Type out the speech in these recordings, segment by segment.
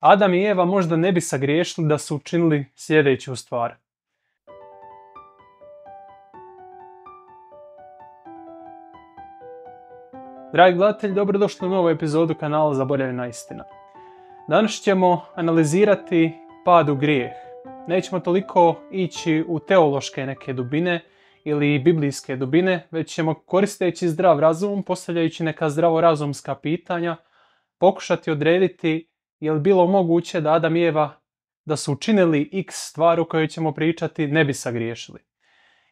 Adam i Eva možda ne bi sagriješili da su učinili sljedeću stvar. Dragi gledatelji, dobrodošli u novu epizodu kanala Zaboravljena istina. Danas ćemo analizirati pad u grijeh. Nećemo toliko ići u teološke neke dubine ili biblijske dubine, već ćemo koristeći zdrav razum, postavljajući neka zdravorazumska pitanja, pokušati odrediti je li bilo moguće da Adam i Eva, da su učinili x stvar o kojoj ćemo pričati, ne bi sagriješili.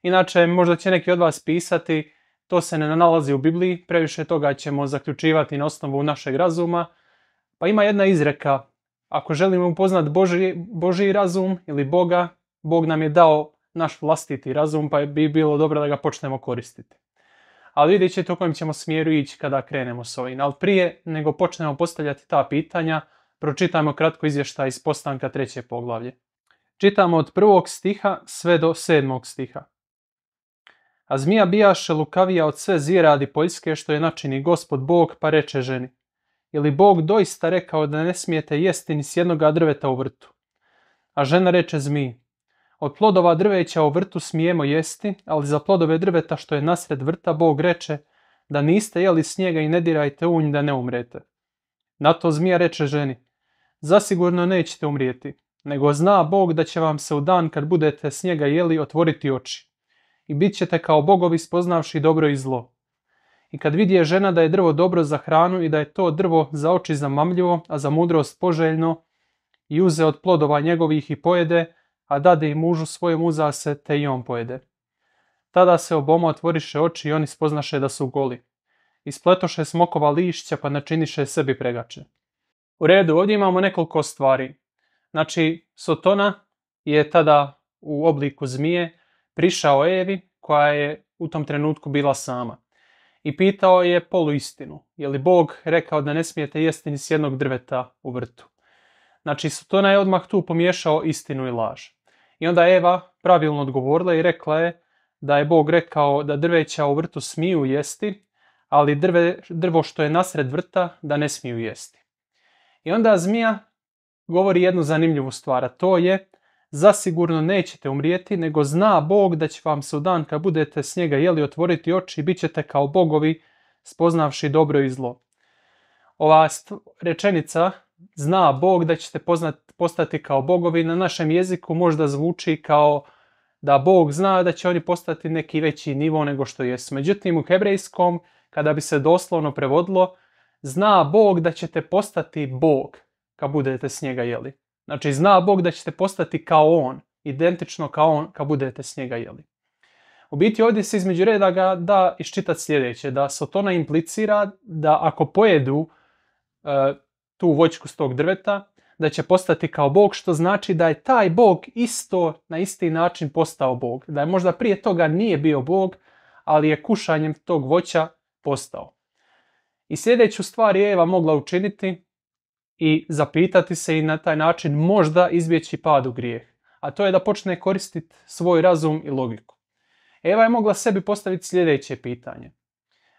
Inače, možda će neki od vas pisati, to se ne nalazi u Bibliji, previše toga ćemo zaključivati na osnovu našeg razuma. Pa ima jedna izreka, ako želimo upoznati Božji razum ili Boga, Bog nam je dao naš vlastiti razum, pa bi bilo dobro da ga počnemo koristiti. Ali vidjet ćete u kojem ćemo smjeru ići kada krenemo s ovim. Ali prije nego počnemo postavljati ta pitanja, pročitajmo kratko izvještaj iz Postanka 3. poglavlje. Čitamo od 1. stiha sve do 7. stiha. A zmija bijaše lukavija od sve zvjeradi poljske što je načini Gospod Bog, pa reče ženi: je li Bog doista rekao da ne smijete jesti ni s jednoga drveta u vrtu? A žena reče zmiji: od plodova drveća u vrtu smijemo jesti, ali za plodove drveta što je nasred vrta Bog reče da niste jeli s njega i ne dirajte u nj da ne umrete. Na to zmija reče ženi: zasigurno nećete umrijeti, nego zna Bog da će vam se u dan kad budete s njega jeli otvoriti oči. I bit ćete kao bogovi spoznavši dobro i zlo. I kad vidje žena da je drvo dobro za hranu i da je to drvo za oči zamamljivo, a za mudrost poželjno, i uze od plodova njegovih i pojede, a dade i mužu svojem uza se, te i on pojede. Tada se oboma otvoriše oči i oni spoznaše da su goli. Ispletoše smokova lišća pa načiniše sebi pregače. U redu, ovdje imamo nekoliko stvari. Znači, Sotona je tada u obliku zmije prišao Evi, koja je u tom trenutku bila sama. I pitao je poluistinu. Je li Bog rekao da ne smijete jesti ni s jednog drveta u vrtu? Znači, Sotona je odmah tu pomiješao istinu i laž. I onda Eva pravilno odgovorila i rekla je da je Bog rekao da drveća u vrtu smiju jesti, ali drvo što je nasred vrta da ne smiju jesti. I onda zmija govori jednu zanimljivu stvar, a to je: zasigurno nećete umrijeti, nego zna Bog da će vam se u dan kad budete s njega jeli otvoriti oči i bit ćete kao bogovi spoznavši dobro i zlo. Ova rečenica zna Bog da ćete postati kao bogovi na našem jeziku možda zvuči kao da Bog zna da će oni postati neki veći nivo nego što jesu. Međutim, u hebrejskom, kada bi se doslovno prevodilo, zna Bog da ćete postati Bog kad budete s njega jeli. Znači, zna Bog da ćete postati kao on, identično kao on kad budete s njega jeli. U biti ovdje se između reda da iščitati sljedeće, da Sotona implicira da ako pojedu tu voćku s tog drveta, da će postati kao Bog, što znači da je taj Bog isto na isti način postao Bog. Da je možda prije toga nije bio Bog, ali je kušanjem tog voća postao. I sljedeću stvar je Eva mogla učiniti i zapitati se i na taj način možda izbjeći pad u grijeh. A to je da počne koristiti svoj razum i logiku. Eva je mogla sebi postaviti sljedeće pitanje.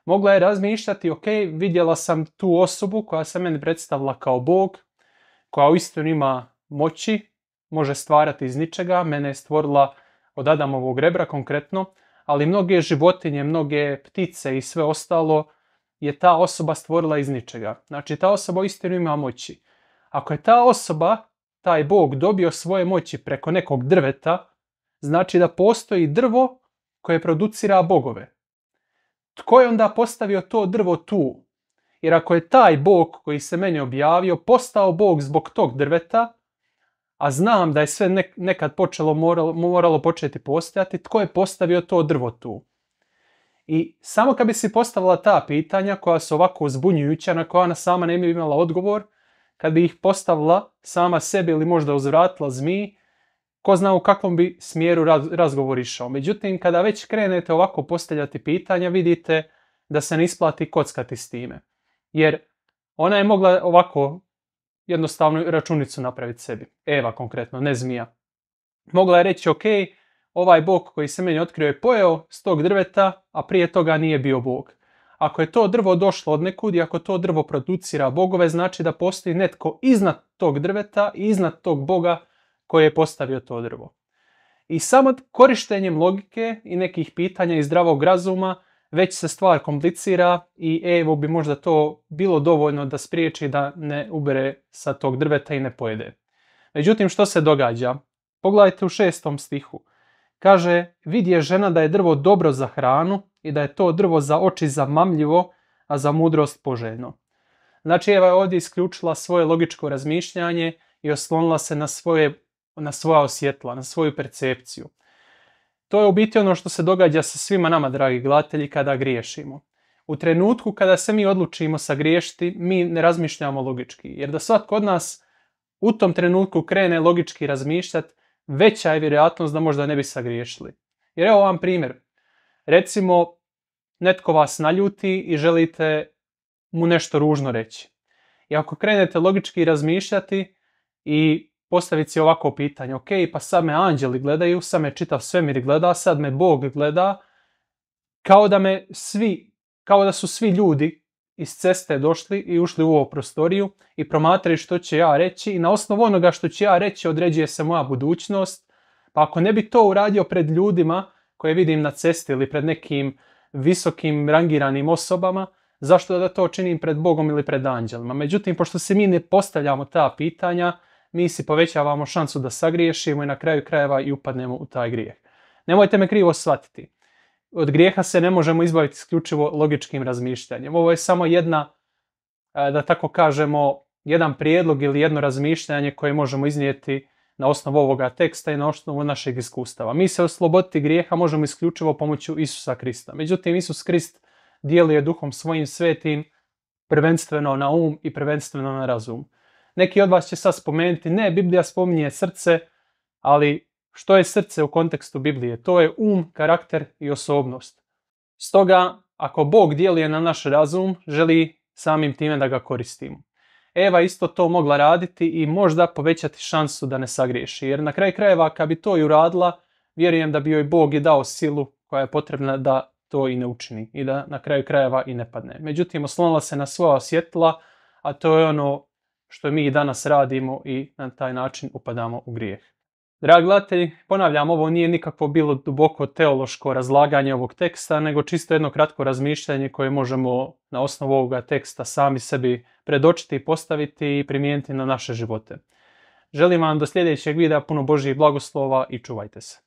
Mogla je razmišljati, ok, vidjela sam tu osobu koja se meni predstavila kao Bog, koja uistinu ima moći, može stvarati iz ničega, mene je stvorila od Adamovog rebra konkretno, ali mnoge životinje, mnoge ptice i sve ostalo je ta osoba stvorila iz ničega. Znači, ta osoba uistinu ima moći. Ako je ta osoba, taj Bog, dobio svoje moći preko nekog drveta, znači da postoji drvo koje producira bogove. Tko je onda postavio to drvo tu? Jer ako je taj Bog koji se meni objavio postao Bog zbog tog drveta, a znam da je sve nekad moralo početi postojati, tko je postavio to drvo tu? I samo kad bi si postavila ta pitanja koja su ovako uzbunjujuća, na koja ona sama ne bi imala odgovor, kad bi ih postavila sama sebi ili možda uzvratila zmiji, ko zna u kakvom bi smjeru razgovor išao. Međutim, kada već krenete ovako postavljati pitanja, vidite da se ne isplati kockati s time. Jer ona je mogla ovako jednostavnu računicu napraviti sebi. Eva konkretno, ne zmija. Mogla je reći, ok, ovaj Bog koji se meni otkrio je pojeo s tog drveta, a prije toga nije bio Bog. Ako je to drvo došlo od nekud i ako to drvo producira bogove, znači da postoji netko iznad tog drveta i iznad tog boga koji je postavio to drvo. I samo korištenjem logike i nekih pitanja i zdravog razuma već se stvar komplicira i evo bi možda to bilo dovoljno da spriječi da ne ubere sa tog drveta i ne pojede. Međutim, što se događa? Pogledajte u 6. stihu. Kaže, vidje žena da je drvo dobro za hranu i da je to drvo za oči zamamljivo, a za mudrost poželjno. Znači, Eva je ovdje isključila svoje logičko razmišljanje i oslonila se na svoja osjetla, na svoju percepciju. To je u biti ono što se događa sa svima nama, dragi gledatelji, kada griješimo. U trenutku kada se mi odlučimo sagriješiti, mi ne razmišljamo logički. Jer da svatko od nas u tom trenutku krene logički razmišljati, veća je vjerojatnost da možda ne bi sagriješili. Jer evo vam primjer. Recimo, netko vas naljuti i želite mu nešto ružno reći. I ako krenete logički razmišljati i postaviti si ovako pitanje, ok, pa sad me anđeli gledaju, sad me čitav svemir gleda, sad me Bog gleda, kao da su svi ljudi iz ceste došli i ušli u ovu prostoriju i promatraju što će ja reći i na osnovu onoga što će ja reći određuje se moja budućnost. Pa ako ne bi to uradio pred ljudima koje vidim na cesti ili pred nekim visokim rangiranim osobama, zašto da to činim pred Bogom ili pred anđelima? Međutim, pošto se mi ne postavljamo ta pitanja, mi si povećavamo šansu da sagriješimo i na kraju krajeva i upadnemo u taj grijeh. Nemojte me krivo shvatiti. Od grijeha se ne možemo izbaviti isključivo logičkim razmišljanjem. Ovo je samo da tako kažemo, jedan prijedlog ili jedno razmišljanje koje možemo iznijeti na osnovu ovoga teksta i na osnovu našeg iskustava. Mi se osloboditi grijeha možemo isključivo pomoću Isusa Krista. Međutim, Isus Krist djeluje duhom svojim svetim prvenstveno na um i prvenstveno na razum. Neki od vas će sad spomenuti, ne, Biblija spominje srce, ali što je srce u kontekstu Biblije? To je karakter i osobnost. Stoga, ako Bog djeluje na naš razum, želi samim time da ga koristimo. Eva isto to mogla raditi i možda povećati šansu da ne sagriješi. Jer na kraju krajeva, kad bi to i uradila, vjerujem da bi joj Bog i dao silu koja je potrebna da to i ne učini i da na kraju krajeva i ne padne. Međutim, oslonila se na svoja osjetla, a to je ono što mi danas radimo i na taj način upadamo u grijeh. Dragi gledatelji, ponavljam, ovo nije nikakvo bilo duboko teološko razlaganje ovog teksta, nego čisto jedno kratko razmišljanje koje možemo na osnovu ovoga teksta sami sebi predočiti, postaviti i primijeniti na naše živote. Želim vam do sljedećeg videa puno Božjih blagoslova i čuvajte se.